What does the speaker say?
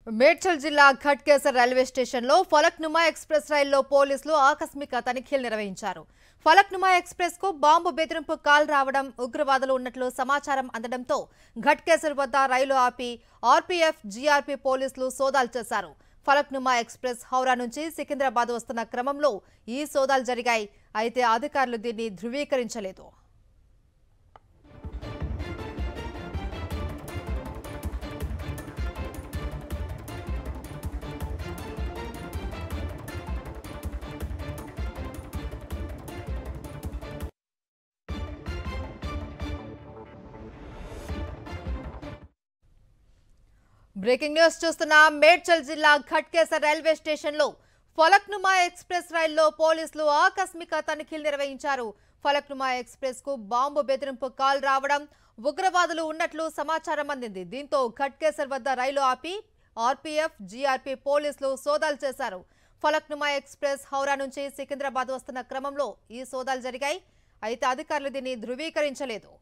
మేడ్చల్ జిల్లా ఘట్కేసర్ రైల్వే స్టేషన్లో ఫలక్నుమా ఎక్స్ప్రెస్ రైల్లో పోలీసులు ఆకస్మిక తనిఖీలు నిర్వహించారు. ఫలక్నుమా ఎక్స్ప్రెస్ కు బాంబు బెదిరింపు కాల్ రావడం, ఉగ్రవాదులు ఉన్నట్లు సమాచారం అందడంతో ఘట్కేసర్ వద్ద రైలు ఆపి ఆర్పీఎఫ్, జీఆర్పీ పోలీసులు సోదాలు చేశారు. ఫలక్నుమా ఎక్స్ప్రెస్ హౌరా నుంచి సికింద్రాబాద్ వస్తున్న క్రమంలో ఈ సోదాలు జరిగాయి. అయితే అధికారులు దీన్ని ధృవీకరించలేదు. బ్రేకింగ్ న్యూస్ చూస్తున్నా. మేడ్చల్ జిల్లా ఘట్కేసర్ రైల్వే స్టేషన్లో ఫలక్నుమా ఎక్స్ప్రెస్ రైల్లో పోలీసులు ఆకస్మిక తనిఖీలు నిర్వహించారు. ఫలక్నుమా ఎక్స్ప్రెస్ కు బాంబు బెదిరింపు కాల్ రావడం, ఉగ్రవాదులు ఉన్నట్లు సమాచారం అందింది. దీంతో ఘట్కేసర్ వద్ద రైలు ఆపి ఆర్పీఎఫ్, జీఆర్పీ పోలీసులు సోదాలు చేశారు. ఫలక్నుమా ఎక్స్ప్రెస్ హౌరా నుంచి సికింద్రాబాద్ వస్తున్న క్రమంలో ఈ సోదాలు జరిగాయి. అయితే అధికారులు దీన్ని ధృవీకరించలేదు.